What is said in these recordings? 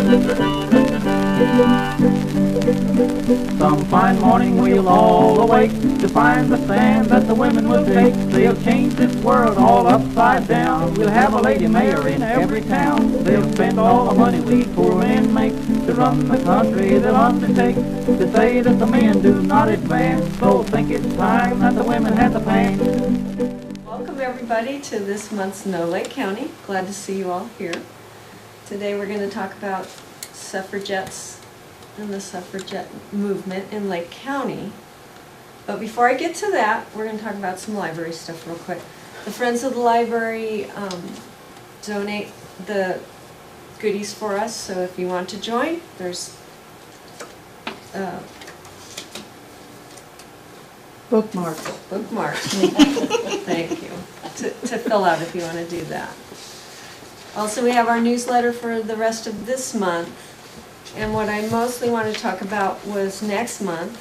Some fine morning we'll all awake to find the stand that the women will take. They'll change this world all upside down. We'll have a lady mayor in every town. They'll spend all the money we poor men make to run the country. They'll undertake to say that the men do not advance. So think it's time that the women had the pants. Welcome everybody to this month's No Lake County. Glad to see you all here. Today we're going to talk about suffragettes and the suffragette movement in Lake County. But before I get to that, we're going to talk about some library stuff real quick. The Friends of the Library donate the goodies for us, so if you want to join, there's bookmarks. Thank you. To fill out if you want to do that. Also, we have our newsletter for the rest of this month. And what I mostly want to talk about was next month,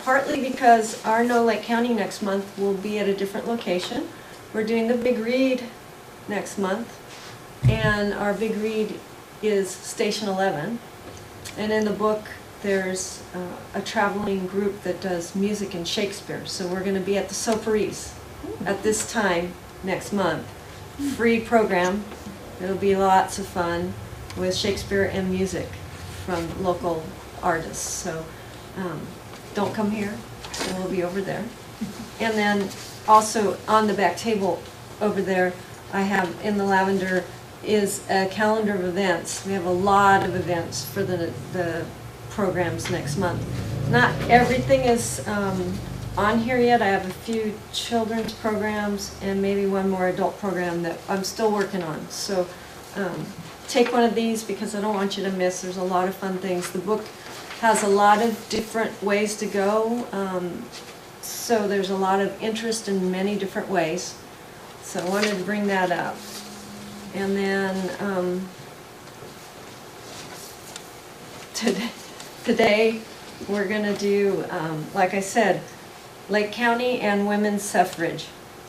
partly because our No Lake County next month will be at a different location. We're doing the big read next month, and our big read is Station 11. And in the book, there's a traveling group that does music and Shakespeare. So we're going to be at the Soparis at this time next month. Free program. It'll be lots of fun with Shakespeare and music from local artists. So don't come here, so we'll be over there. And then also on the back table over there, I have in the lavender is a calendar of events. We have a lot of events for the programs next month. Not everything is on here yet. I have a few children's programs and maybe one more adult program that I'm still working on. So take one of these because I don't want you to miss. There's a lot of fun things. The book has a lot of different ways to go. So there's a lot of interest in many different ways. So I wanted to bring that up. And then today we're going to do, like I said, Lake County and women's suffrage.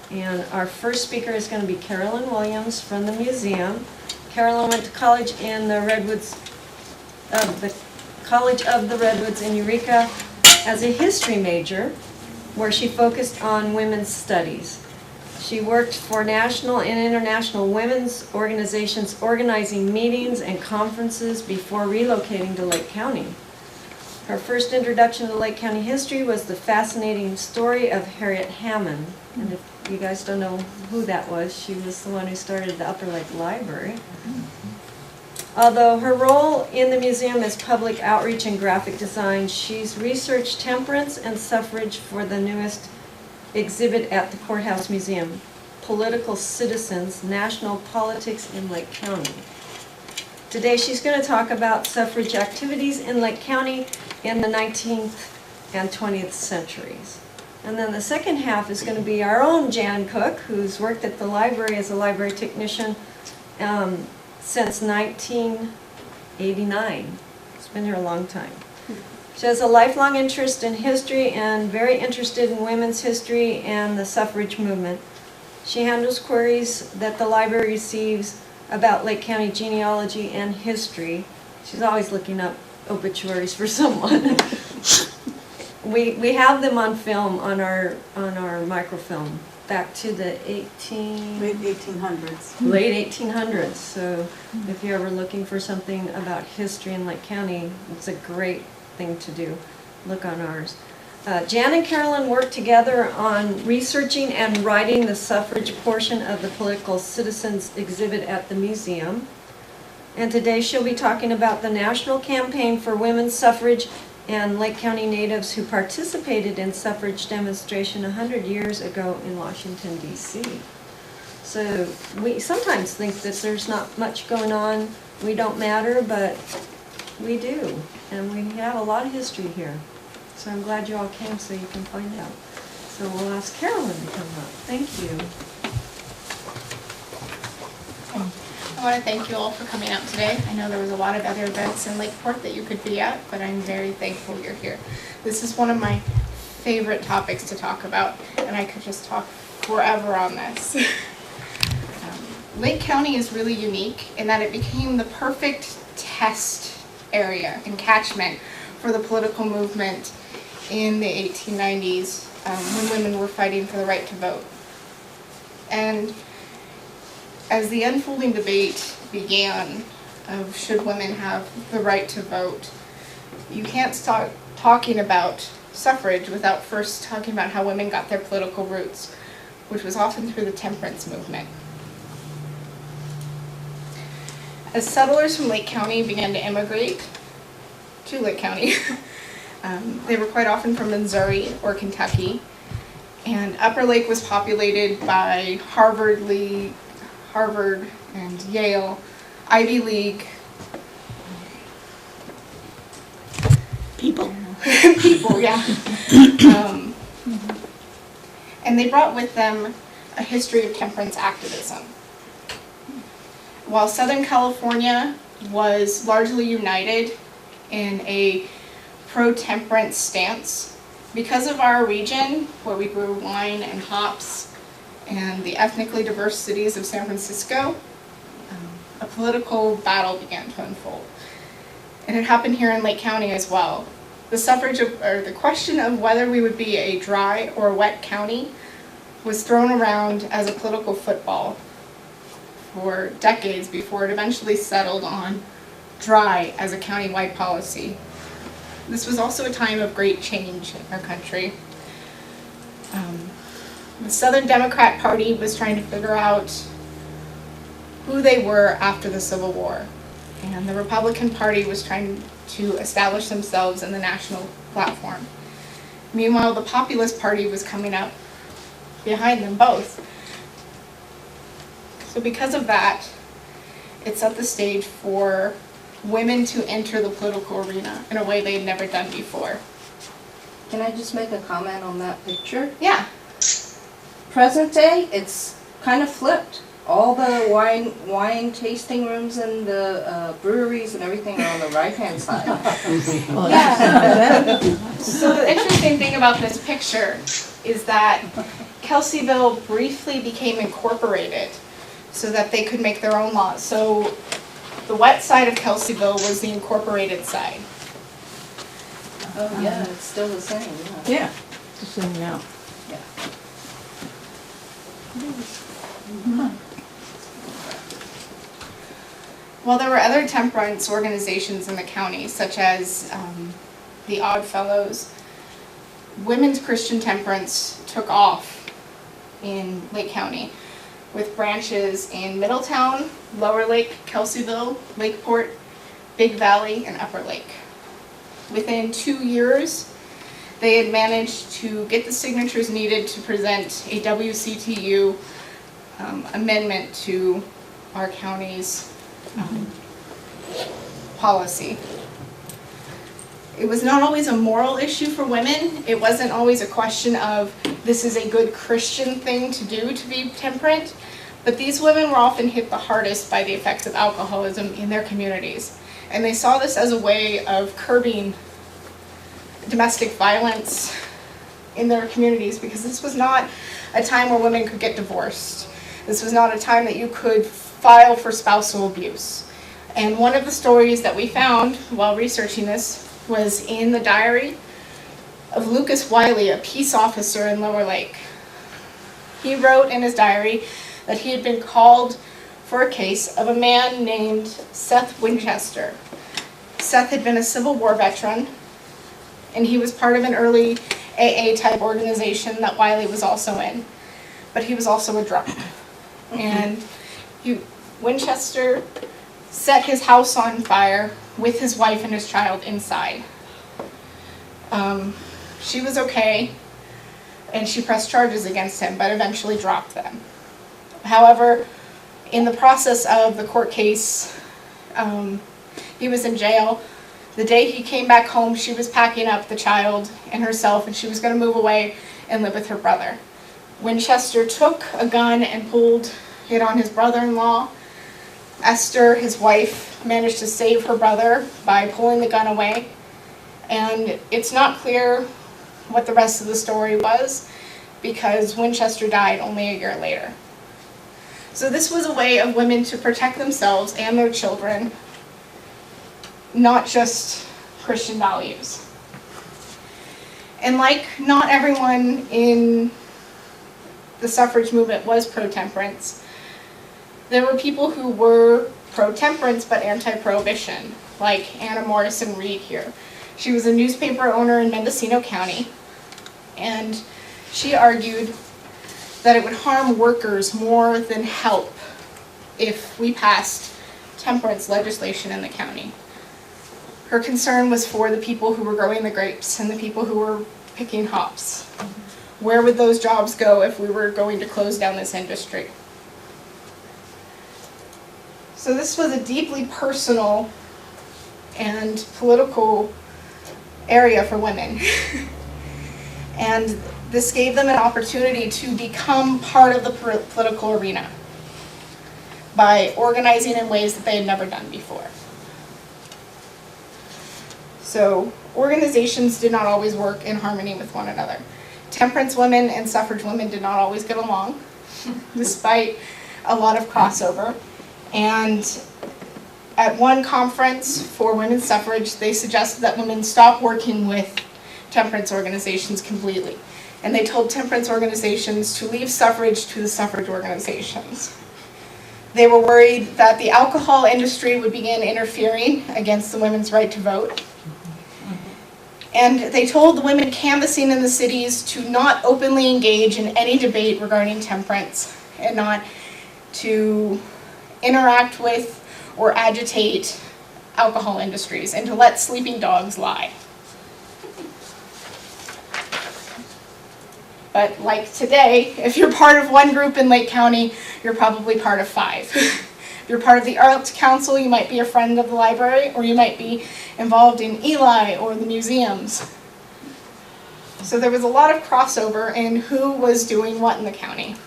And our first speaker is going to be Carolyn Williams from the museum. Carolyn went to college in the Redwoods, the College of the Redwoods in Eureka as a history major, where she focused on women's studies. She worked for national and international women's organizations organizing meetings and conferences before relocating to Lake County. Her first introduction to Lake County history was the fascinating story of Harriet Hammond. And if you guys don't know who that was, she was the one who started the Upper Lake Library. Although her role in the museum is public outreach and graphic design, she's researched temperance and suffrage for the newest exhibit at the Courthouse Museum, Political Citizens, National Politics in Lake County. Today she's going to talk about suffrage activities in Lake County in the 19th and 20th centuries. And then the second half is going to be our own Jan Cook, who's worked at the library as a library technician since 1989. It's been here a long time. She has a lifelong interest in history and very interested in women's history and the suffrage movement. She handles queries that the library receives about Lake County genealogy and history. She's always looking up obituaries for someone. We have them on film on our microfilm back to the late 1800s. Late 1800s. So if you're ever looking for something about history in Lake County, it's a great thing to do. Look on ours. Jan and Carolyn worked together on researching and writing the suffrage portion of the Political Citizens exhibit at the museum. And today she'll be talking about the national campaign for women's suffrage and Lake County natives who participated in suffrage demonstration 100 years ago in Washington, D.C. So we sometimes think that there's not much going on, we don't matter, but we do. And we have a lot of history here. So I'm glad you all came so you can find out. So we'll ask Carolyn to come up. Thank you. I want to thank you all for coming out today. I know there was a lot of other events in Lakeport that you could be at, but I'm very thankful you're here. This is one of my favorite topics to talk about, and I could just talk forever on this. Lake County is really unique in that it became the perfect test area and catchment for the political movement in the 1890s when women were fighting for the right to vote. And as the unfolding debate began of should women have the right to vote, you can't start talking about suffrage without first talking about how women got their political roots, which was often through the temperance movement. As settlers from Lake County began to immigrate to Lake County, they were quite often from Missouri or Kentucky, and Upper Lake was populated by Harvard and Yale, Ivy League People. people, yeah. And they brought with them a history of temperance activism. While Southern California was largely united in a pro-temperance stance, because of our region, where we grew wine and hops, and the ethnically diverse cities of San Francisco, a political battle began to unfold. And it happened here in Lake County as well. The question of whether we would be a dry or wet county was thrown around as a political football for decades before it eventually settled on dry as a county-wide policy. This was also a time of great change in our country. The Southern Democrat Party was trying to figure out who they were after the Civil War, and the Republican Party was trying to establish themselves in the national platform. Meanwhile, the Populist Party was coming up behind them both. So because of that, it set the stage for women to enter the political arena in a way they had never done before. Can I just make a comment on that picture? Yeah. Present day, it's kind of flipped. All the wine tasting rooms and the breweries and everything are on the right-hand side. Yeah. So the interesting thing about this picture is that Kelseyville briefly became incorporated so that they could make their own laws. So the wet side of Kelseyville was the incorporated side. Oh yeah, it's still the same. Yeah, just zooming out. Yeah. While there were other temperance organizations in the county, such as the Odd Fellows, women's Christian temperance took off in Lake County, with branches in Middletown, Lower Lake, Kelseyville, Lakeport, Big Valley, and Upper Lake. Within 2 years, they had managed to get the signatures needed to present a WCTU amendment to our county's policy. It was not always a moral issue for women. It wasn't always a question of this is a good Christian thing to do to be temperate, but these women were often hit the hardest by the effects of alcoholism in their communities. And they saw this as a way of curbing domestic violence in their communities, because this was not a time where women could get divorced. This was not a time that you could file for spousal abuse. And one of the stories that we found while researching this was in the diary of Lucas Wiley, a peace officer in Lower Lake. He wrote in his diary that he had been called for a case of a man named Seth Winchester. Seth had been a Civil War veteran, and he was part of an early AA type organization that Wiley was also in, but he was also a drunk. And Winchester set his house on fire with his wife and his child inside. She was okay, and she pressed charges against him, but eventually dropped them. However, in the process of the court case, he was in jail. The day he came back home, she was packing up the child and herself, and she was going to move away and live with her brother. Winchester took a gun and pulled it on his brother-in-law. Esther, his wife, managed to save her brother by pulling the gun away. And it's not clear what the rest of the story was, because Winchester died only a year later. So this was a way of women to protect themselves and their children, not just Christian values. And like not everyone in the suffrage movement was pro-temperance, there were people who were pro-temperance but anti-prohibition, like Anna Morrison Reed here. She was a newspaper owner in Mendocino County, and she argued that it would harm workers more than help if we passed temperance legislation in the county. Her concern was for the people who were growing the grapes and the people who were picking hops. Where would those jobs go if we were going to close down this industry? So this was a deeply personal and political area for women. And this gave them an opportunity to become part of the political arena by organizing in ways that they had never done before. So organizations did not always work in harmony with one another. Temperance women and suffrage women did not always get along, despite a lot of crossover. And at one conference for women's suffrage, they suggested that women stop working with temperance organizations completely. And they told temperance organizations to leave suffrage to the suffrage organizations. They were worried that the alcohol industry would begin interfering against the women's right to vote. And they told the women canvassing in the cities to not openly engage in any debate regarding temperance and not to interact with or agitate alcohol industries and to let sleeping dogs lie. But like today, if you're part of one group in Lake County, you're probably part of 5. If you're part of the Arts Council, you might be a friend of the library, or you might be involved in Eli or the museums. So there was a lot of crossover in who was doing what in the county.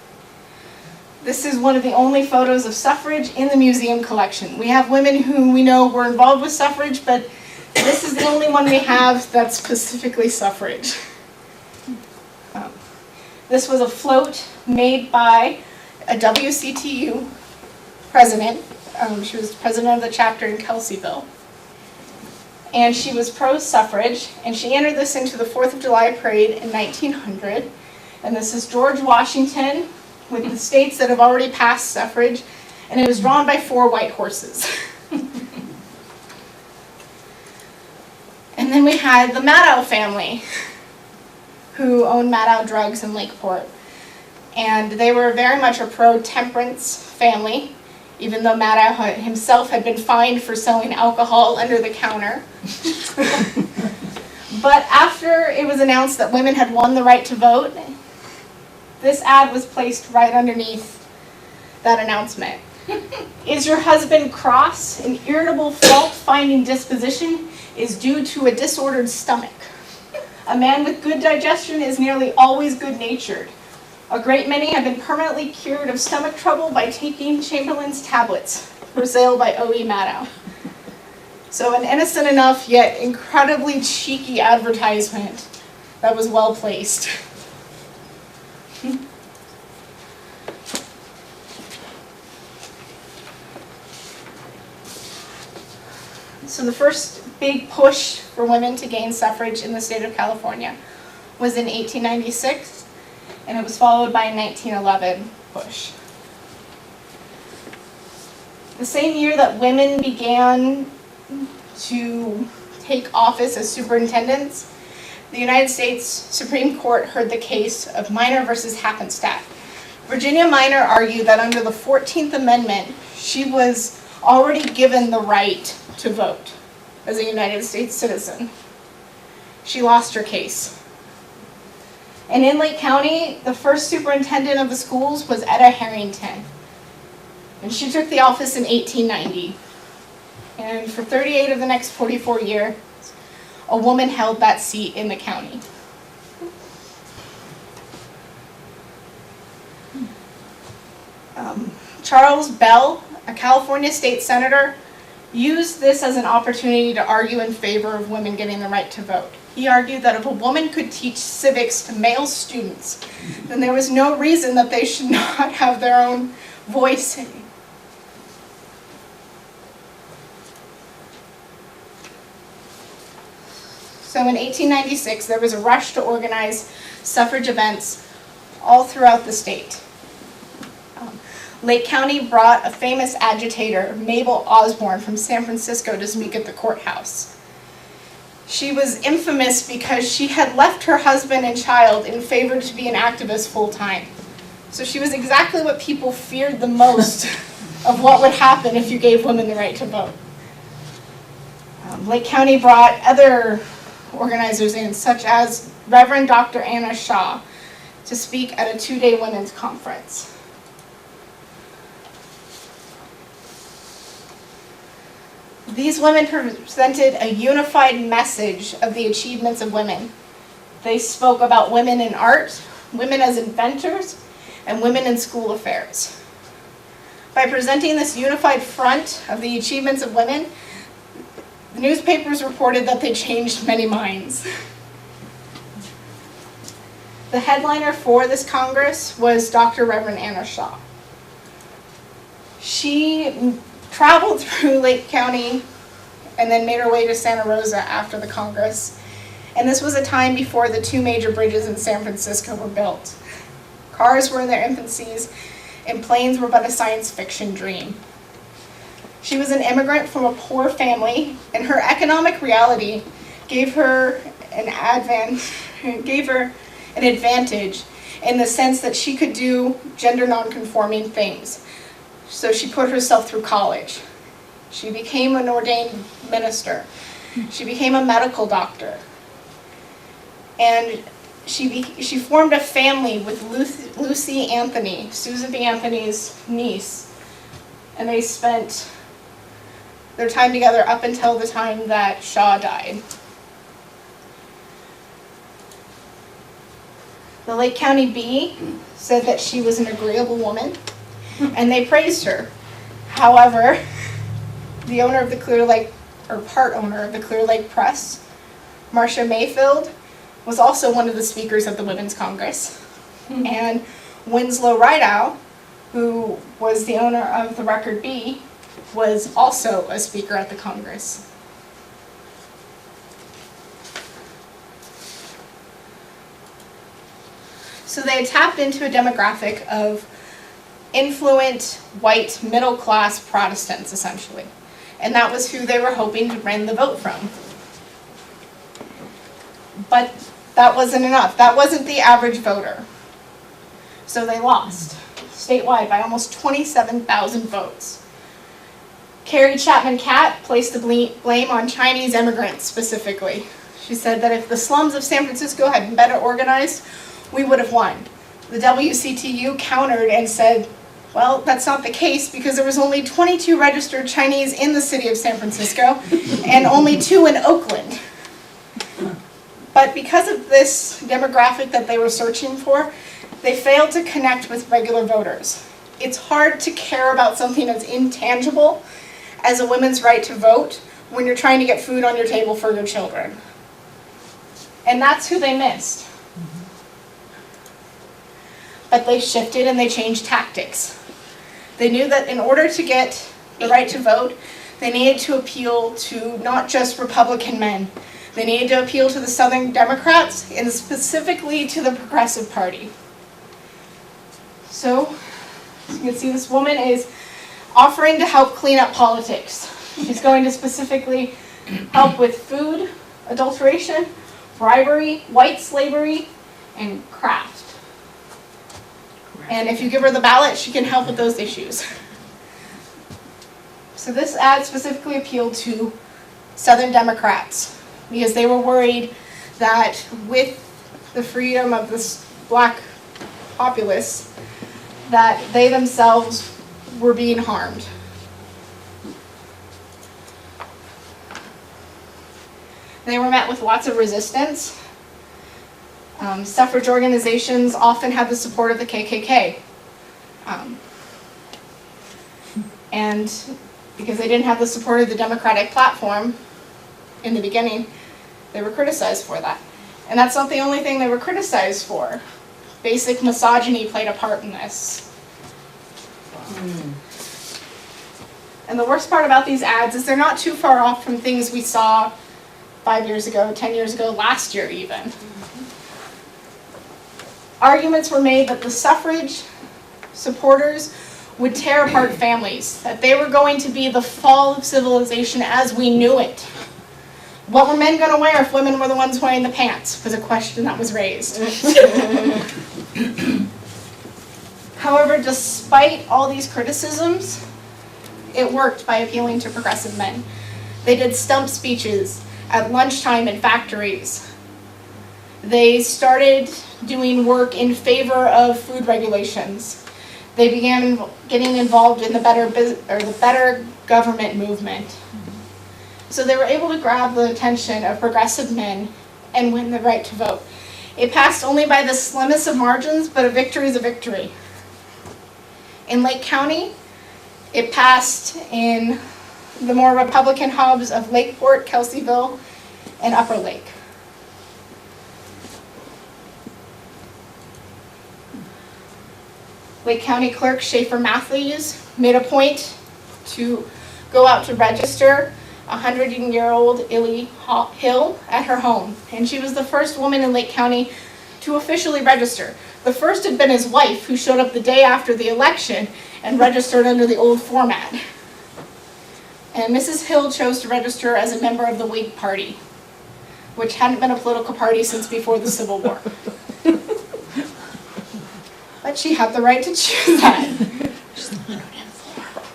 This is one of the only photos of suffrage in the museum collection. We have women who we know were involved with suffrage, but this is the only one we have that's specifically suffrage. This was a float made by a WCTU president. She was president of the chapter in Kelseyville. And she was pro-suffrage, and she entered this into the 4th of July parade in 1900. And this is George Washington with the states that have already passed suffrage, and it was drawn by 4 white horses. And then we had the Maddow family, who owned Maddow Drugs in Lakeport. And they were very much a pro-temperance family, even though Maddow himself had been fined for selling alcohol under the counter. But after it was announced that women had won the right to vote, this ad was placed right underneath that announcement. Is your husband cross? An irritable, fault-finding disposition is due to a disordered stomach. A man with good digestion is nearly always good-natured. A great many have been permanently cured of stomach trouble by taking Chamberlain's tablets, for sale by O.E. Maddow. So an innocent enough yet incredibly cheeky advertisement that was well placed. So the first big push for women to gain suffrage in the state of California was in 1896, and it was followed by a 1911 push. The same year that women began to take office as superintendents, the United States Supreme Court heard the case of Minor versus Happenstadt. Virginia Minor argued that under the 14th Amendment, she was already given the right to vote as a United States citizen. She lost her case. And in Lake County, the first superintendent of the schools was Etta Harrington. And she took the office in 1890. And for 38 of the next 44 years, a woman held that seat in the county. Charles Bell, a California state senator, used this as an opportunity to argue in favor of women getting the right to vote. He argued that if a woman could teach civics to male students, then there was no reason that they should not have their own voice. So in 1896, there was a rush to organize suffrage events all throughout the state. Lake County brought a famous agitator, Mabel Osborne, from San Francisco to speak at the courthouse. She was infamous because she had left her husband and child in favor to be an activist full-time. So she was exactly what people feared the most of what would happen if you gave women the right to vote. Lake County brought other organizers in, such as Reverend Dr. Anna Shaw, to speak at a 2-day women's conference. These women presented a unified message of the achievements of women. They spoke about women in art, women as inventors, and women in school affairs. By presenting this unified front of the achievements of women, the newspapers reported that they changed many minds. The headliner for this Congress was Dr. Reverend Anna Shaw. She traveled through Lake County and then made her way to Santa Rosa after the Congress. And this was a time before the 2 major bridges in San Francisco were built. Cars were in their infancies, and planes were but a science fiction dream. She was an immigrant from a poor family, and her economic reality gave her an advantage in the sense that she could do gender non-conforming things. So she put herself through college. She became an ordained minister. She became a medical doctor. And she formed a family with Lucy Anthony, Susan B. Anthony's niece. And they spent their time together up until the time that Shaw died. The Lake County Bee said that she was an agreeable woman, and they praised her. However, the owner of the Clear Lake, or part owner of the Clear Lake Press, Marcia Mayfield, was also one of the speakers at the Women's Congress. And Winslow Rideout, who was the owner of the Record Bee, was also a speaker at the Congress. So they had tapped into a demographic of influent, white, middle-class Protestants, essentially. And that was who they were hoping to win the vote from. But that wasn't enough. That wasn't the average voter. So they lost, statewide, by almost 27,000 votes. Carrie Chapman Catt placed the blame on Chinese immigrants specifically. She said that if the slums of San Francisco had been better organized, we would have won. The WCTU countered and said, well, that's not the case because there was only 22 registered Chinese in the city of San Francisco and only 2 in Oakland. But because of this demographic that they were searching for, they failed to connect with regular voters. It's hard to care about something as intangible as a woman's right to vote when you're trying to get food on your table for your children. And that's who they missed. But they shifted and they changed tactics. They knew that in order to get the right to vote, they needed to appeal to not just Republican men. They needed to appeal to the Southern Democrats and specifically to the Progressive Party. So, as you can see, this woman is offering to help clean up politics. She's going to specifically help with food adulteration, bribery, white slavery, and craft. And if you give her the ballot, she can help with those issues. So this ad specifically appealed to Southern Democrats because they were worried that with the freedom of this black populace, that they themselves were being harmed. They were met with lots of resistance. Suffrage organizations often had the support of the KKK. And because they didn't have the support of the Democratic platform in the beginning, they were criticized for that. And that's not the only thing they were criticized for. Basic misogyny played a part in this. And the worst part about these ads is they're not too far off from things we saw 5 years ago, 10 years ago, last year even. Arguments were made that the suffrage supporters would tear apart families, that they were going to be the fall of civilization as we knew it. What were men going to wear if women were the ones wearing the pants, was a question that was raised. However, despite all these criticisms, it worked by appealing to progressive men. They did stump speeches at lunchtime in factories. They started doing work in favor of food regulations. They began getting involved in the better government movement. So they were able to grab the attention of progressive men and win the right to vote. It passed only by the slimmest of margins, but a victory is a victory. In Lake County, it passed in the more Republican hubs of Lakeport, Kelseyville, and Upper Lake. Lake County Clerk Schaefer Matthews made a point to go out to register a 100-year-old Illy Hill at her home. And she was the first woman in Lake County to officially register. The first had been his wife, who showed up the day after the election and registered under the old format. And Mrs. Hill chose to register as a member of the Whig Party, which hadn't been a political party since before the Civil War. But she had the right to choose that.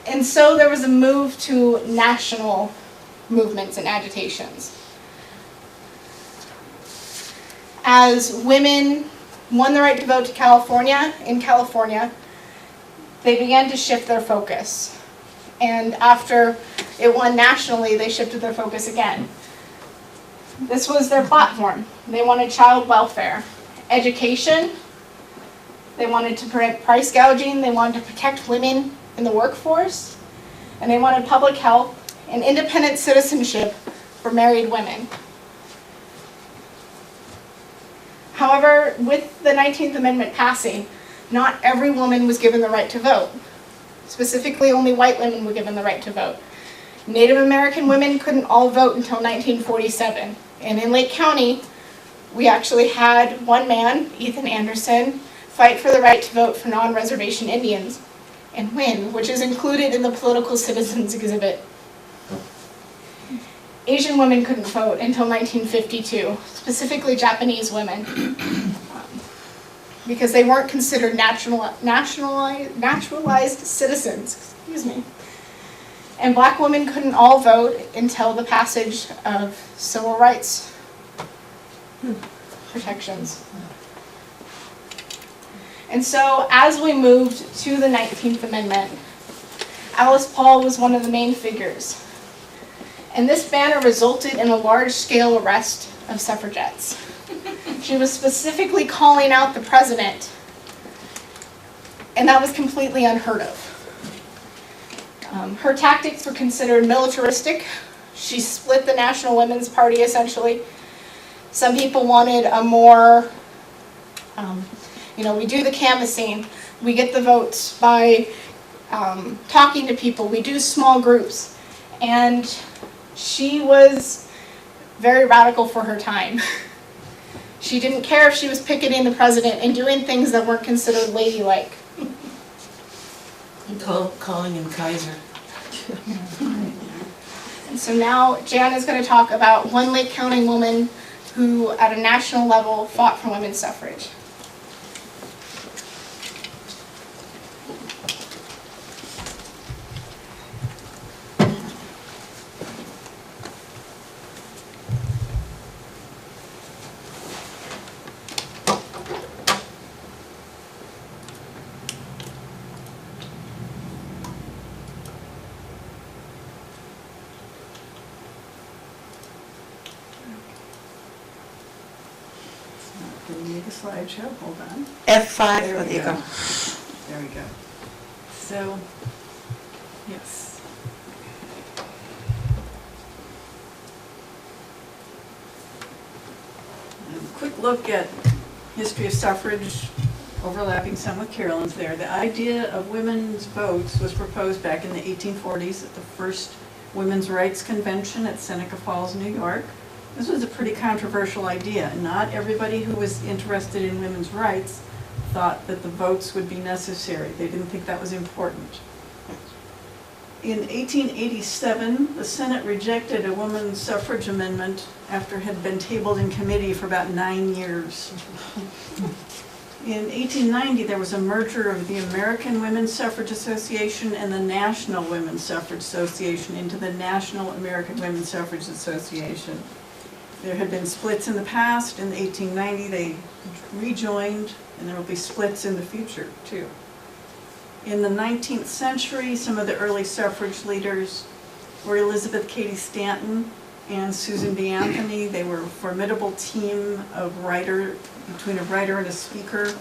And so there was a move to national movements and agitations. As women won the right to vote in California, they began to shift their focus. And after it won nationally, they shifted their focus again. This was their platform. They wanted child welfare, education. They wanted to prevent price gouging. They wanted to protect women in the workforce. And they wanted public health and independent citizenship for married women. However, with the 19th Amendment passing, not every woman was given the right to vote. Specifically, only white women were given the right to vote. Native American women couldn't all vote until 1947. And in Lake County, we actually had one man, Ethan Anderson, fight for the right to vote for non-reservation Indians and win, which is included in the Political Citizens Exhibit. Asian women couldn't vote until 1952, specifically Japanese women, because they weren't considered naturalized citizens. Excuse me. And black women couldn't all vote until the passage of civil rights protections. And so as we moved to the 19th Amendment, Alice Paul was one of the main figures. And this banner resulted in a large-scale arrest of suffragettes. She was specifically calling out the president, and that was completely unheard of. Her tactics were considered militaristic. She split the National Women's Party, essentially. Some people wanted a more, we do the canvassing, we get the votes by talking to people, we do small groups. And she was very radical for her time. She didn't care if she was picketing the president and doing things that weren't considered ladylike. Calling him Kaiser. And so now Jan is going to talk about one Lake County woman who, at a national level, fought for women's suffrage. Make a slideshow, hold on. F5, There oh, we there you go. go. There we go. So, yes. A quick look at history of suffrage overlapping some with Carolyn's there. The idea of women's votes was proposed back in the 1840s at the first Women's Rights Convention at Seneca Falls, New York. This was a pretty controversial idea. Not everybody who was interested in women's rights thought that the votes would be necessary. They didn't think that was important. In 1887, the Senate rejected a women's suffrage amendment after it had been tabled in committee for about 9 years. In 1890, there was a merger of the American Women's Suffrage Association and the National Women's Suffrage Association into the National American Women's Suffrage Association. There had been splits in the past. In 1890, they rejoined, and there will be splits in the future, too. In the 19th century, some of the early suffrage leaders were Elizabeth Cady Stanton and Susan B. Anthony. They were a formidable team of between a writer and a speaker,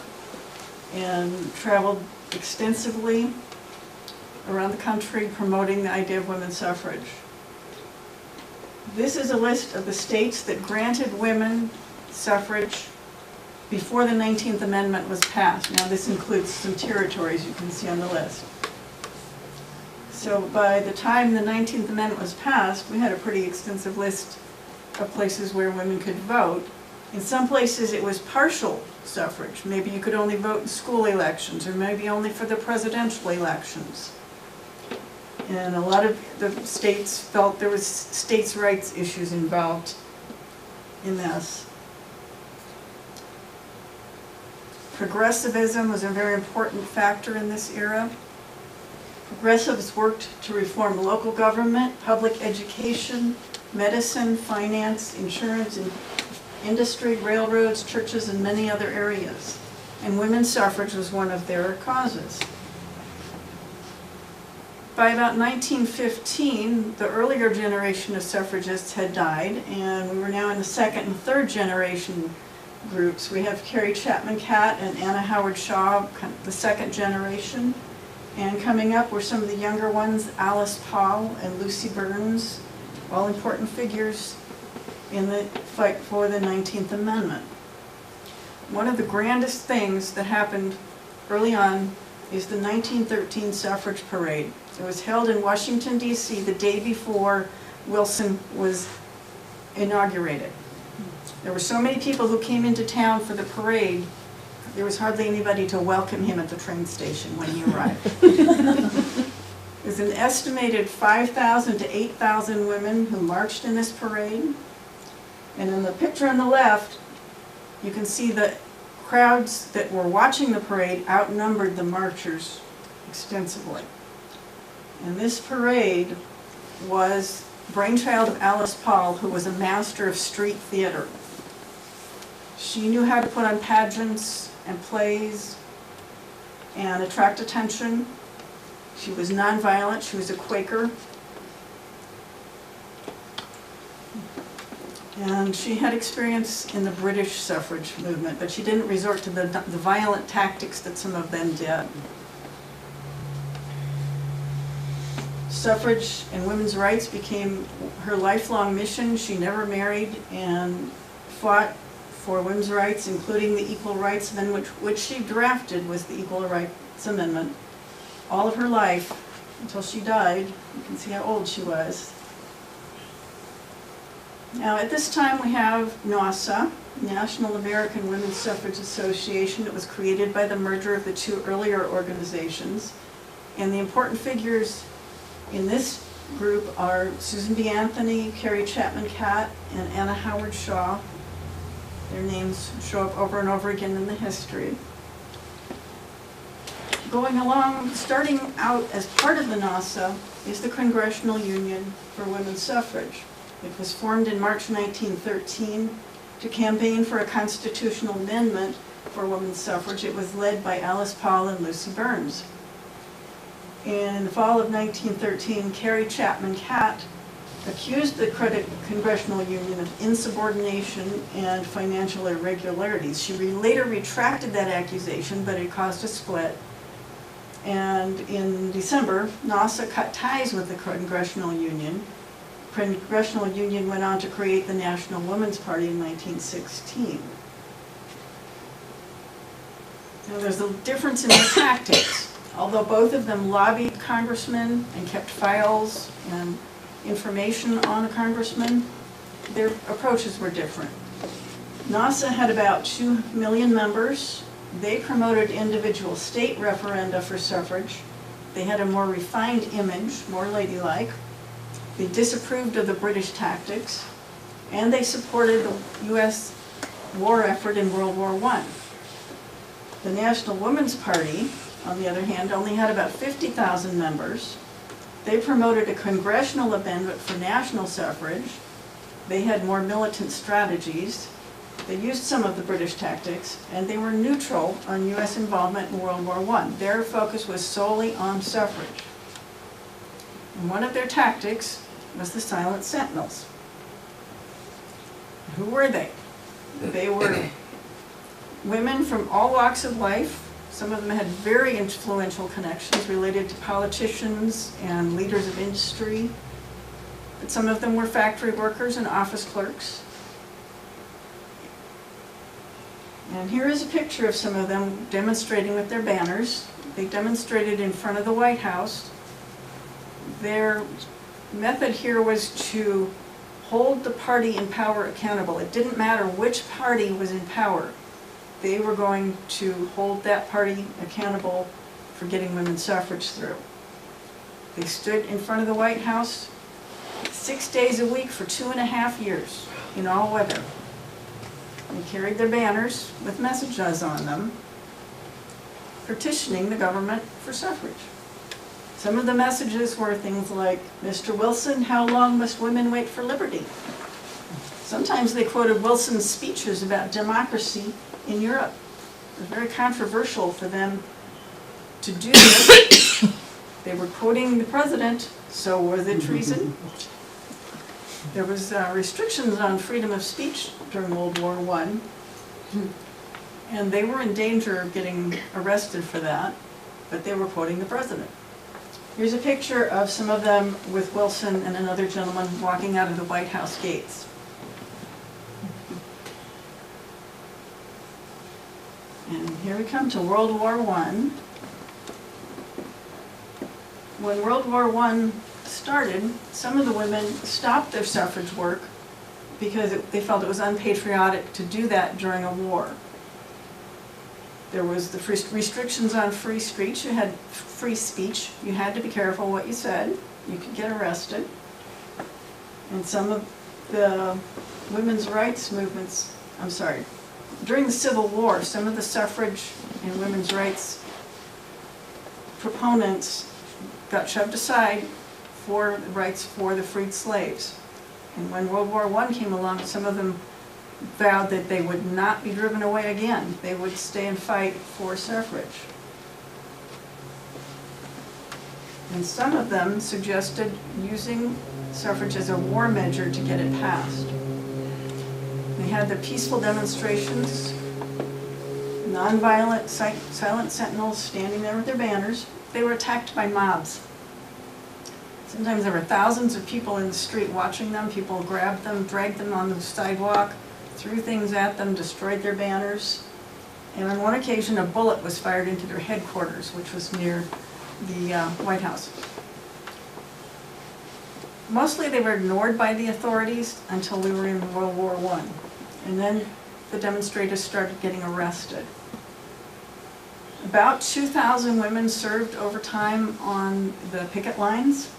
and traveled extensively around the country promoting the idea of women's suffrage. This is a list of the states that granted women suffrage before the 19th Amendment was passed. Now this includes some territories you can see on the list. So by the time the 19th Amendment was passed, we had a pretty extensive list of places where women could vote. In some places it was partial suffrage. Maybe you could only vote in school elections, or maybe only for the presidential elections. And a lot of the states felt there was states' rights issues involved in this. Progressivism was a very important factor in this era. Progressives worked to reform local government, public education, medicine, finance, insurance, industry, railroads, churches, and many other areas. And women's suffrage was one of their causes. By about 1915, the earlier generation of suffragists had died, and we were now in the second and third generation groups. We have Carrie Chapman Catt and Anna Howard Shaw, the second generation. And coming up were some of the younger ones, Alice Paul and Lucy Burns, all important figures in the fight for the 19th Amendment. One of the grandest things that happened early on is the 1913 Suffrage Parade. It was held in Washington, D.C. the day before Wilson was inaugurated. There were so many people who came into town for the parade, there was hardly anybody to welcome him at the train station when he arrived. There's an estimated 5,000 to 8,000 women who marched in this parade. And in the picture on the left, you can see the crowds that were watching the parade outnumbered the marchers extensively. And this parade was brainchild of Alice Paul, who was a master of street theater. She knew how to put on pageants and plays and attract attention. She was nonviolent. She was a Quaker. And she had experience in the British suffrage movement, but she didn't resort to the violent tactics that some of them did. Suffrage and women's rights became her lifelong mission. She never married and fought for women's rights, including the Equal Rights Amendment, which she drafted was the Equal Rights Amendment, all of her life until she died. You can see how old she was. Now at this time we have NAWSA, National American Women's Suffrage Association. It was created by the merger of the two earlier organizations. And the important figures in this group are Susan B. Anthony, Carrie Chapman Catt, and Anna Howard Shaw. Their names show up over and over again in the history. Going along, starting out as part of the NAWSA is the Congressional Union for Women's Suffrage. It was formed in March 1913 to campaign for a constitutional amendment for women's suffrage. It was led by Alice Paul and Lucy Burns. In the fall of 1913, Carrie Chapman Catt accused the Congressional Union of insubordination and financial irregularities. She later retracted that accusation, but it caused a split. And in December, NAWSA cut ties with the Congressional Union. The Congressional Union went on to create the National Women's Party in 1916. Now, there's a difference in their tactics. Although both of them lobbied congressmen and kept files and information on a congressman, their approaches were different. NASA had about 2 million members. They promoted individual state referenda for suffrage. They had a more refined image, more ladylike. They disapproved of the British tactics, and they supported the U.S. war effort in World War I. The National Women's Party, on the other hand, only had about 50,000 members. They promoted a congressional amendment for national suffrage. They had more militant strategies. They used some of the British tactics, and they were neutral on U.S. involvement in World War I. Their focus was solely on suffrage. And one of their tactics was the Silent Sentinels. Who were they? They were women from all walks of life. Some of them had very influential connections related to politicians and leaders of industry. But some of them were factory workers and office clerks. And here is a picture of some of them demonstrating with their banners. They demonstrated in front of the White House. Their method here was to hold the party in power accountable. It didn't matter which party was in power. They were going to hold that party accountable for getting women's suffrage through. They stood in front of the White House 6 days a week for 2.5 years in all weather. They carried their banners with messages on them, petitioning the government for suffrage. Some of the messages were things like, "Mr. Wilson, how long must women wait for liberty?" Sometimes they quoted Wilson's speeches about democracy in Europe. It was very controversial for them to do this. They were quoting the president, so was it treason? There was restrictions on freedom of speech during World War I, and they were in danger of getting arrested for that, but they were quoting the president. Here's a picture of some of them with Wilson and another gentleman walking out of the White House gates. And here we come to World War I. When World War I started, some of the women stopped their suffrage work because they felt it was unpatriotic to do that during a war. There was the restrictions on free speech. You had free speech. You had to be careful what you said. You could get arrested. And some of the women's rights movements, during the Civil War, some of the suffrage and women's rights proponents got shoved aside for rights for the freed slaves. And when World War I came along, some of them vowed that they would not be driven away again. They would stay and fight for suffrage. And some of them suggested using suffrage as a war measure to get it passed. They had the peaceful demonstrations, nonviolent Silent Sentinels standing there with their banners. They were attacked by mobs. Sometimes there were thousands of people in the street watching them. People grabbed them, dragged them on the sidewalk, threw things at them, destroyed their banners. And on one occasion, a bullet was fired into their headquarters, which was near the White House. Mostly they were ignored by the authorities until we were in World War I. And then the demonstrators started getting arrested. About 2,000 women served overtime on the picket lines.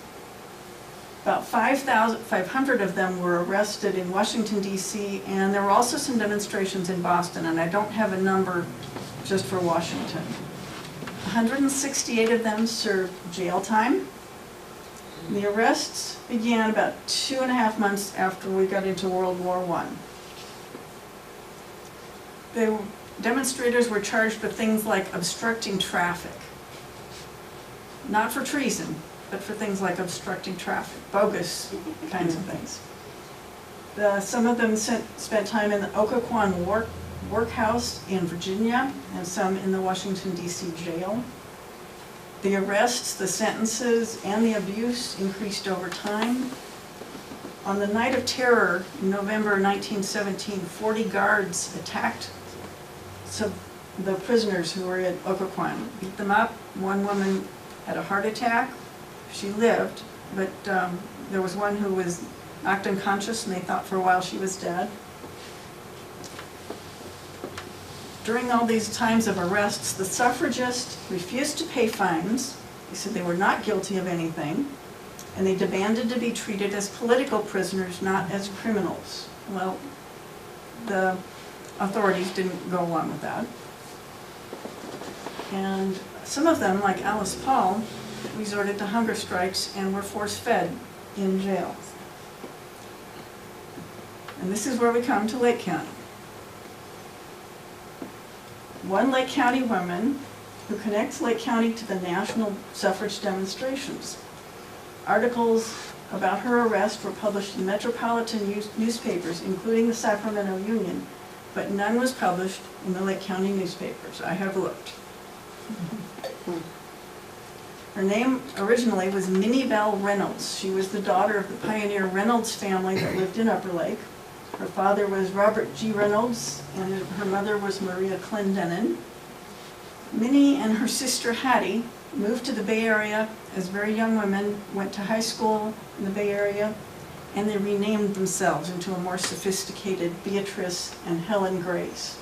About 500 of them were arrested in Washington, D.C., and there were also some demonstrations in Boston, and I don't have a number just for Washington. 168 of them served jail time. The arrests began about 2.5 months after we got into World War I. The demonstrators were charged with things like obstructing traffic. Not for treason, but for things like obstructing traffic, bogus kinds of things. Some of them spent time in the Occoquan workhouse in Virginia, and some in the Washington, D.C. jail. The arrests, the sentences, and the abuse increased over time. On the night of terror in November 1917, 40 guards attacked the prisoners who were at Occoquan, beat them up. One woman had a heart attack. She lived, but there was one who was knocked unconscious and they thought for a while she was dead. During all these times of arrests, the suffragists refused to pay fines. They said they were not guilty of anything, and they demanded to be treated as political prisoners, not as criminals. Well, the authorities didn't go along with that. And some of them, like Alice Paul, resorted to hunger strikes and were force-fed in jail. And this is where we come to Lake County. One Lake County woman who connects Lake County to the national suffrage demonstrations. Articles about her arrest were published in metropolitan newspapers, including the Sacramento Union, but none was published in the Lake County newspapers. I have looked. Her name originally was Minnie Bell Reynolds. She was the daughter of the pioneer Reynolds family that lived in Upper Lake. Her father was Robert G. Reynolds, and her mother was Maria Clendenin. Minnie and her sister Hattie moved to the Bay Area as very young women, went to high school in the Bay Area, and they renamed themselves into a more sophisticated Beatrice and Helen Grace.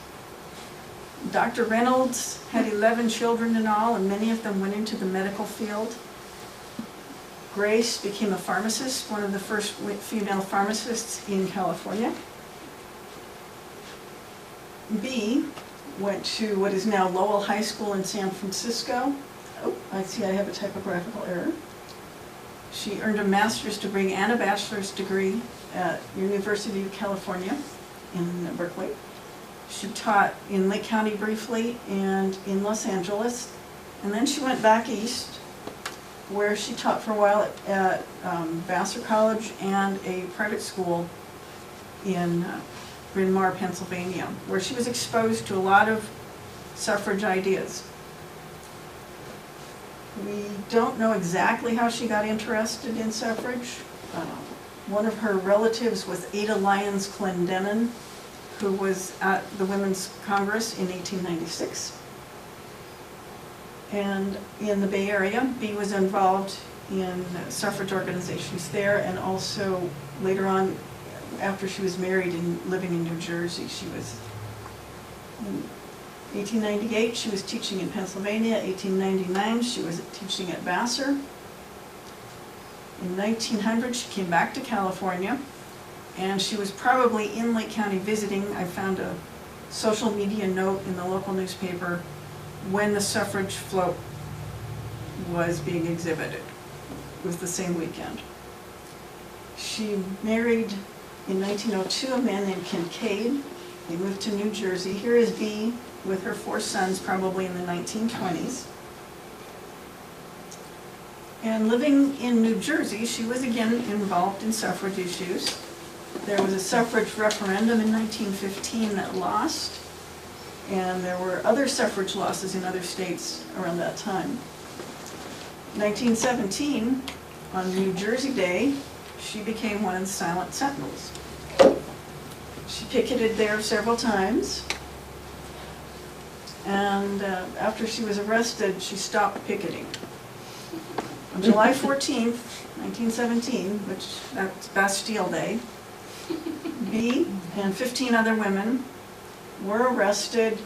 Dr. Reynolds had 11 children in all, and many of them went into the medical field. Grace became a pharmacist, one of the first female pharmacists in California. Bee went to what is now Lowell High School in San Francisco. Oh, I see I have a typographical error. She earned a master's degree and a bachelor's degree at University of California in Berkeley. She taught in Lake County briefly and in Los Angeles. And then she went back east, where she taught for a while at Vassar College and a private school in Bryn Mawr, Pennsylvania, where she was exposed to a lot of suffrage ideas. We don't know exactly how she got interested in suffrage. One of her relatives was Ada Lyons Clendenin, who was at the Women's Congress in 1896. And in the Bay Area, Bee was involved in suffrage organizations there, and also later on, after she was married and living in New Jersey, she was, in 1898, she was teaching in Pennsylvania. 1899, she was teaching at Vassar. In 1900, she came back to California, and she was probably in Lake County visiting. I found a social media note in the local newspaper when the suffrage float was being exhibited. It was the same weekend. She married in 1902 a man named Kincaid. They moved to New Jersey. Here is Bee with her 4 sons, probably in the 1920s. And living in New Jersey, she was again involved in suffrage issues. There was a suffrage referendum in 1915 that lost, and there were other suffrage losses in other states around that time. 1917, on New Jersey Day, she became one of the Silent Sentinels. She picketed there several times, and after she was arrested, she stopped picketing. On July 14th, 1917, which that's Bastille Day, Bee and 15 other women were arrested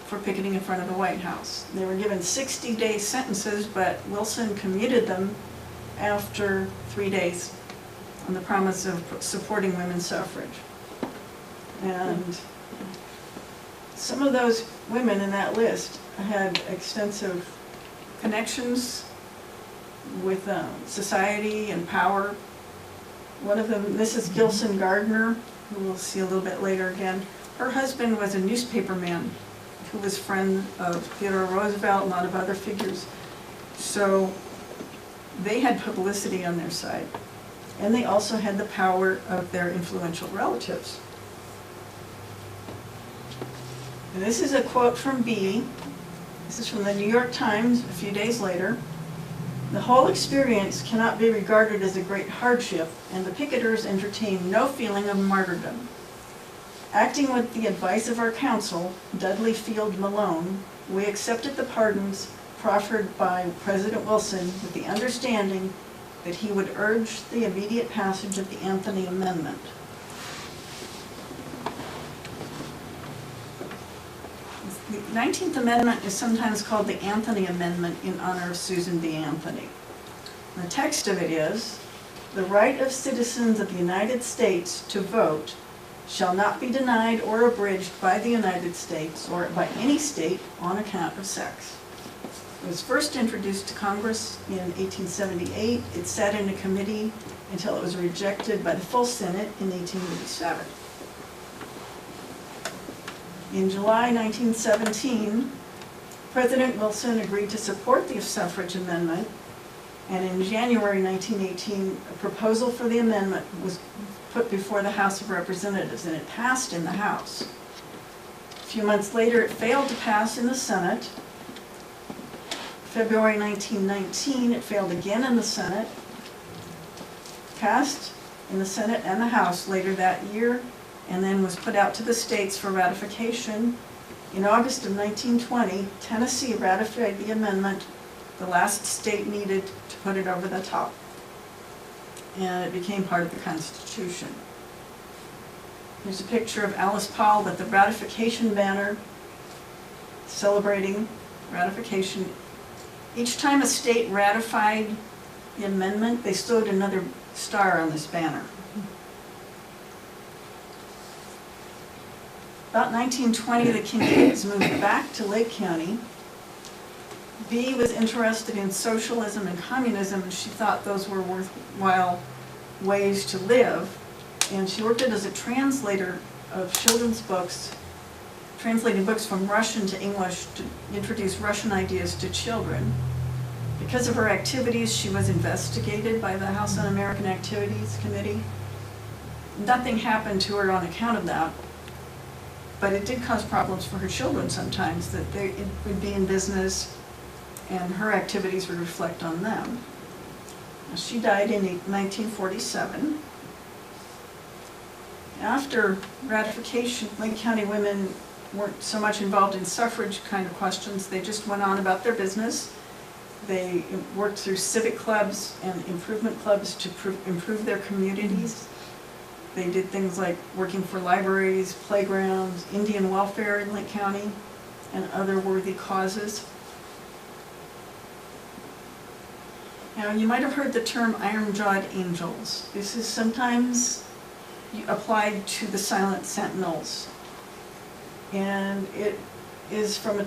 for picketing in front of the White House. They were given 60-day sentences, but Wilson commuted them after 3 days on the promise of supporting women's suffrage. And some of those women in that list had extensive connections with society and power. One of them, Mrs. Gilson Gardner, who we'll see a little bit later again, her husband was a newspaperman who was friend of Theodore Roosevelt and a lot of other figures. So they had publicity on their side. And they also had the power of their influential relatives. And this is a quote from Bee. This is from the New York Times a few days later. "The whole experience cannot be regarded as a great hardship, and the picketers entertain no feeling of martyrdom. Acting with the advice of our counsel, Dudley Field Malone, we accepted the pardons proffered by President Wilson with the understanding that he would urge the immediate passage of the Anthony Amendment. The 19th Amendment is sometimes called the Anthony Amendment in honor of Susan B. Anthony. And the text of it is, "The right of citizens of the United States to vote shall not be denied or abridged by the United States or by any state on account of sex." It was first introduced to Congress in 1878. It sat in a committee until it was rejected by the full Senate in 1887. In July 1917, President Wilson agreed to support the suffrage amendment, and in January 1918, a proposal for the amendment was put before the House of Representatives, and it passed in the House. A few months later, it failed to pass in the Senate. February 1919, it failed again in the Senate, passed in the Senate and the House later that year, and then was put out to the states for ratification. In August of 1920, Tennessee ratified the amendment, the last state needed to put it over the top. And it became part of the Constitution. Here's a picture of Alice Paul with the ratification banner celebrating ratification. Each time a state ratified the amendment, they sewed another star on this banner. About 1920, the Kincaids moved back to Lake County. Bee was interested in socialism and communism, and she thought those were worthwhile ways to live. And she worked as a translator of children's books, translating books from Russian to English to introduce Russian ideas to children. Because of her activities, she was investigated by the House Un-American Activities Committee. Nothing happened to her on account of that, but it did cause problems for her children sometimes, that they would be in business and her activities would reflect on them. She died in 1947. After ratification, Lake County women weren't so much involved in suffrage kind of questions. They just went on about their business. They worked through civic clubs and improvement clubs to improve their communities. They did things like working for libraries, playgrounds, Indian welfare in Lake County, and other worthy causes. Now, you might have heard the term iron-jawed angels. This is sometimes applied to the Silent Sentinels. And it is from a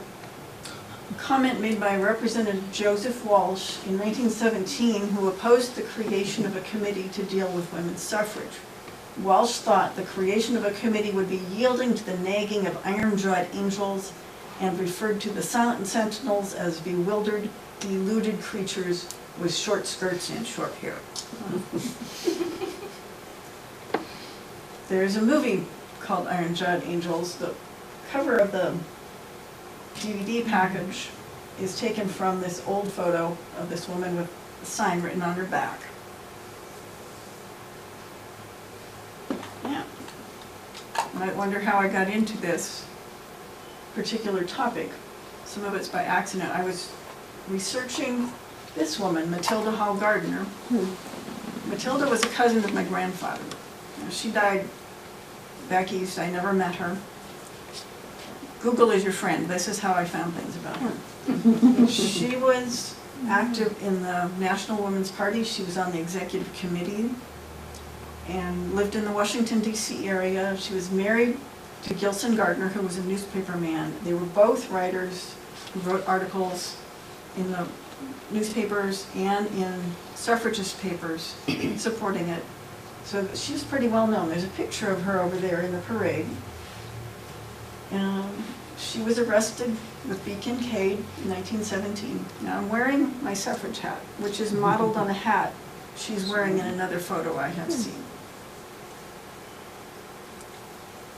comment made by Representative Joseph Walsh in 1917, who opposed the creation of a committee to deal with women's suffrage. Walsh thought the creation of a committee would be yielding to the nagging of iron-jawed angels, and referred to the Silent Sentinels as bewildered, deluded creatures with short skirts and short hair. There's a movie called Iron-Jawed Angels. The cover of the DVD package is taken from this old photo of this woman with a sign written on her back. Yeah. You might wonder how I got into this particular topic. Some of it's by accident. I was researching this woman, Matilda Gardner. Matilda was a cousin of my grandfather. She died back east. I never met her. Google is your friend. This is how I found things about her. She was active in the National Women's Party. She was on the executive committee and lived in the Washington, D.C. area. She was married to Gilson Gardner, who was a newspaper man. They were both writers who wrote articles in the newspapers and in suffragist papers supporting it. So she was pretty well known. There's a picture of her over there in the parade. She was arrested with B. Kincaid in 1917. Now I'm wearing my suffrage hat, which is modeled on a hat she's wearing in another photo I have seen.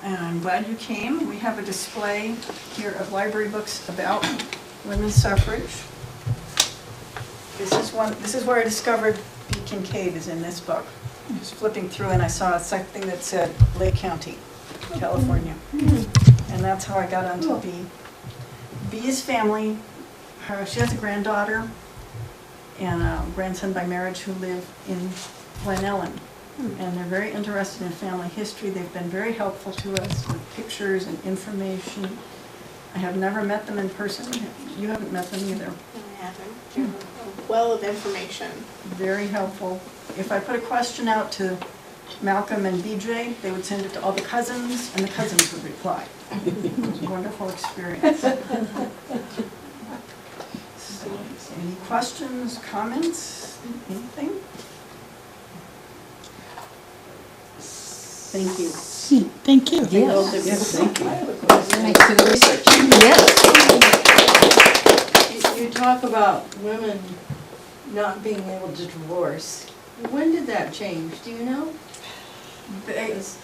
And I'm glad you came. We have a display here of library books about women's suffrage. This is where I discovered B. Kincaid is in this book. I was flipping through and I saw something that said Lake County. California. And that's how I got onto B. B's family, she has a granddaughter and a grandson by marriage who live in Glen Ellen. And they're very interested in family history. They've been very helpful to us with pictures and information. I have never met them in person. You haven't met them either. I haven't. A well of information. Very helpful. If I put a question out to Malcolm and BJ, they would send it to all the cousins, and the cousins would reply. It was a wonderful experience. So, any questions, comments, anything? Thank you. Thank you. Yes, thank you. Thanks to the research. Yes. You talk about women not being able to divorce. When did that change? Do you know?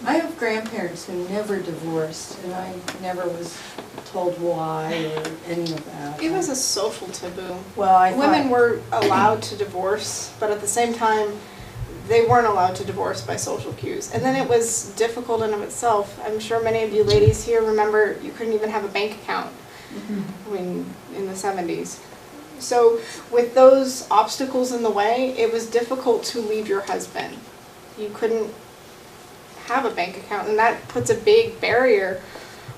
I have grandparents who never divorced, and I never was told why or any of that. It was a social taboo. Well, I thought, Women were allowed to divorce, but at the same time, they weren't allowed to divorce by social cues. And then it was difficult in of itself. I'm sure many of you ladies here remember you couldn't even have a bank account when in the 70s. So with those obstacles in the way, it was difficult to leave your husband. You couldn't have a bank account, and that puts a big barrier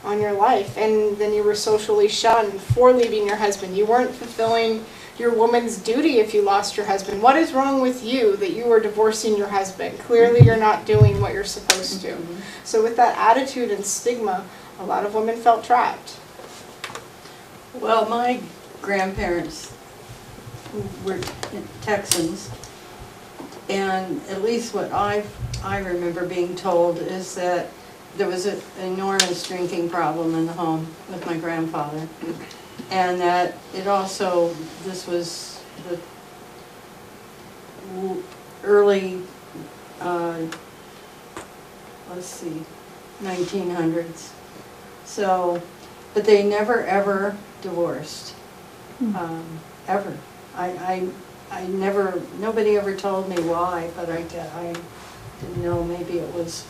on your life. And then you were socially shunned for leaving your husband. You weren't fulfilling your woman's duty if you lost your husband. What is wrong with you that you are divorcing your husband? Clearly you're not doing what you're supposed to. So with that attitude and stigma, a lot of women felt trapped. Well, my grandparents were Texans, and at least what I remember being told is that there was an enormous drinking problem in the home with my grandfather, and that it also, this was the early, let's see, 1900s. So, but they never ever divorced, ever. I never, nobody ever told me why, but I didn't know, maybe it was.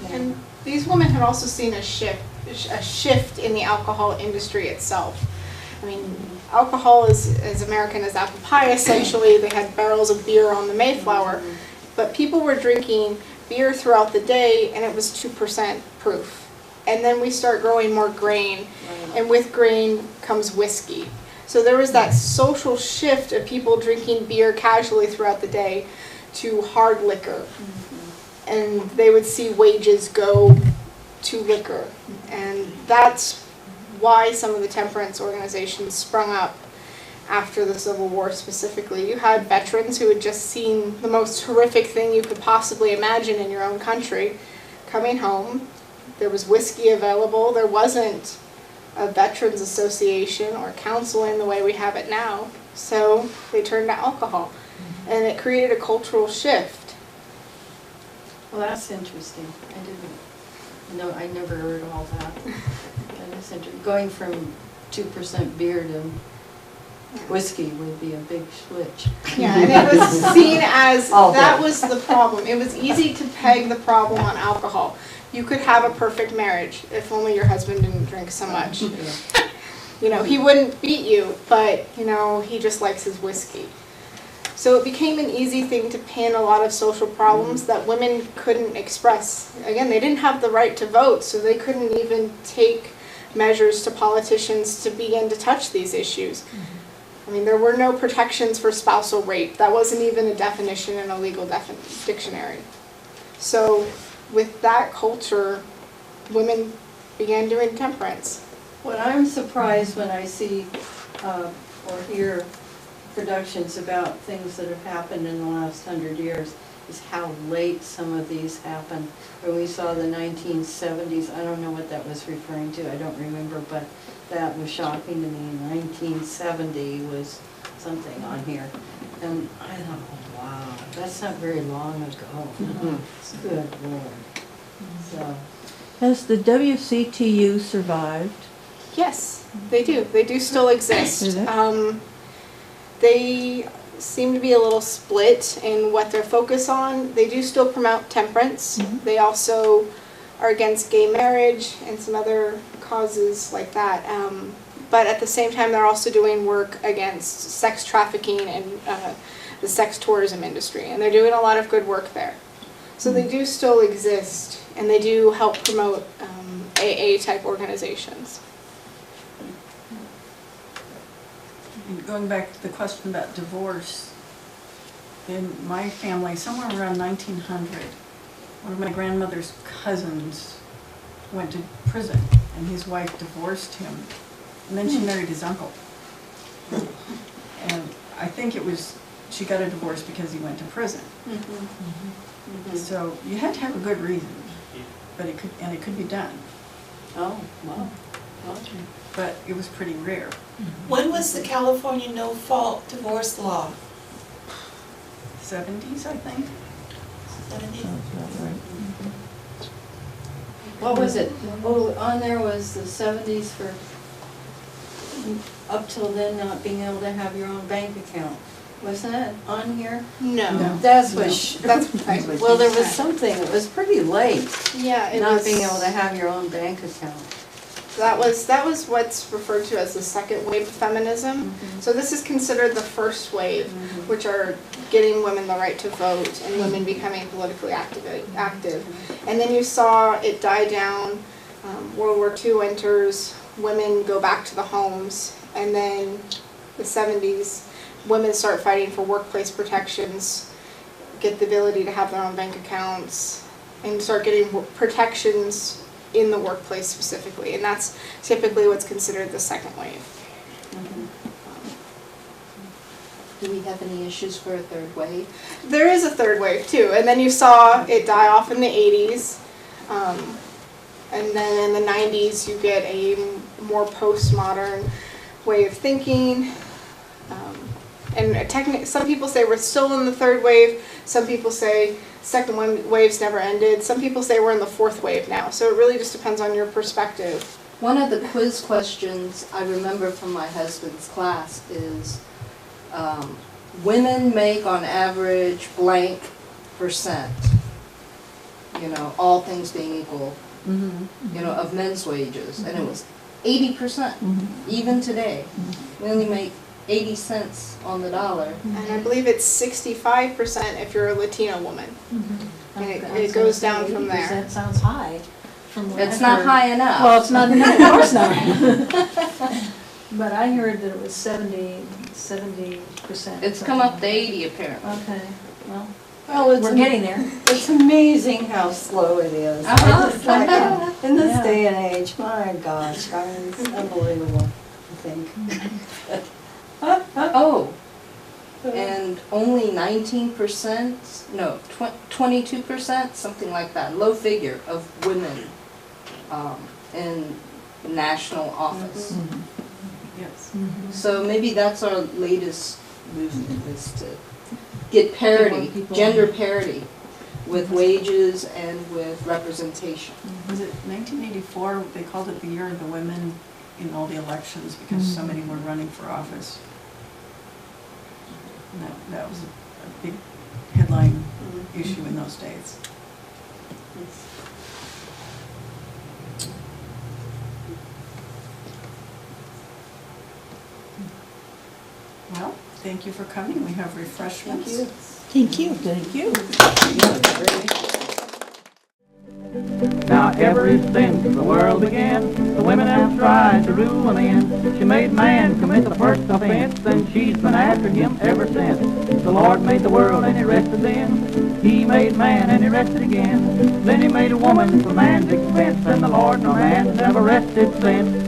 Yeah. And these women had also seen a shift in the alcohol industry itself. I mean, alcohol is as American as apple pie, essentially. They had barrels of beer on the Mayflower, but people were drinking beer throughout the day, and it was 2% proof. And then we start growing more grain, and with grain comes whiskey. So there was that social shift of people drinking beer casually throughout the day to hard liquor. And they would see wages go to liquor. And that's why some of the temperance organizations sprung up after the Civil War specifically. You had veterans who had just seen the most horrific thing you could possibly imagine in your own country coming home. There was whiskey available. There wasn't a veterans association or counseling the way we have it now. So they turned to alcohol. And it created a cultural shift. Well, that's interesting. I didn't know, I never heard all that. That is interesting. Going from 2% beer to whiskey would be a big switch. Yeah, and it was seen as All that day. was the problem. It was easy to peg the problem on alcohol. You could have a perfect marriage if only your husband didn't drink so much. Yeah. You know, he wouldn't beat you, but, you know, he just likes his whiskey. So it became an easy thing to pin a lot of social problems that women couldn't express. Again, they didn't have the right to vote, so they couldn't even take measures to politicians to begin to touch these issues. I mean, there were no protections for spousal rape. That wasn't even a definition in a legal dictionary. So with that culture, women began doing temperance. What I'm surprised when I see or hear productions about things that have happened in the last 100 years is how late some of these happened. When we saw the 1970s, I don't know what that was referring to, I don't remember, but that was shocking to me. 1970 was something on here. And I thought, oh, wow, that's not very long ago. Good Lord. So, Has the WCTU survived? Yes, they do. They do still exist. Is it? They seem to be a little split in what they're focused on. They do still promote temperance. They also are against gay marriage and some other causes like that. But at the same time, they're also doing work against sex trafficking and the sex tourism industry, and they're doing a lot of good work there. So they do still exist, and they do help promote AA-type organizations. And going back to the question about divorce, in my family, somewhere around 1900, one of my grandmother's cousins went to prison, and his wife divorced him, and then she married his uncle. And I think it was, she got a divorce because he went to prison. So you had to have a good reason, but it could be done, Oh, wow. but it was pretty rare. When was the California no-fault divorce law? 70s, I think. 70? What was it? Oh, on there was the 70s for up till then not being able to have your own bank account. Was that on here? No. That's what, That's right. well, there was something, it was pretty late, Yeah, it not was, being able to have your own bank account. that was what's referred to as the second wave of feminism. So this is considered the first wave, which are getting women the right to vote and women becoming politically active. And then you saw it die down. World War II enters, women go back to the homes, and then the 70s, women start fighting for workplace protections, get the ability to have their own bank accounts, and start getting protections in the workplace specifically, and that's typically what's considered the second wave. Do we have any issues for a third wave? There is a third wave too, and then you saw it die off in the 80s, and then in the 90s you get a more postmodern way of thinking. And some people say we're still in the third wave, some people say second wave's never ended, some people say we're in the fourth wave now, so it really just depends on your perspective. One of the quiz questions I remember from my husband's class is, women make on average blank percent, all things being equal, of men's wages, and it was 80%, even today. We only make 80 cents on the dollar. And I believe it's 65% if you're a Latino woman. And it goes down from there. That sounds high. From what It's I've not heard. high enough. Well, it's not, of course not. But I heard that it was 70%. It's come up to 80 apparently. Okay, well, Well, we're getting there. It's amazing how slow it is. I just like, in this Yeah. day and age, my gosh, it's unbelievable, I think. Oh, and only 19%, no, 22%, something like that, low figure of women in national office. Yes. So maybe that's our latest movement, is to get parity, people- gender parity with wages and with representation. Was it 1984, they called it the year of the women in all the elections because so many were running for office. And that was a big headline issue in those days. Well, thank you for coming. We have refreshments. Thank you. Thank you. Now ever since the world began, the women have tried to rule the men. She made man commit the first offense, and she's been after him ever since. The Lord made the world and he rested then. He made man and he rested again. Then he made a woman for man's expense, and the Lord no man has ever rested since.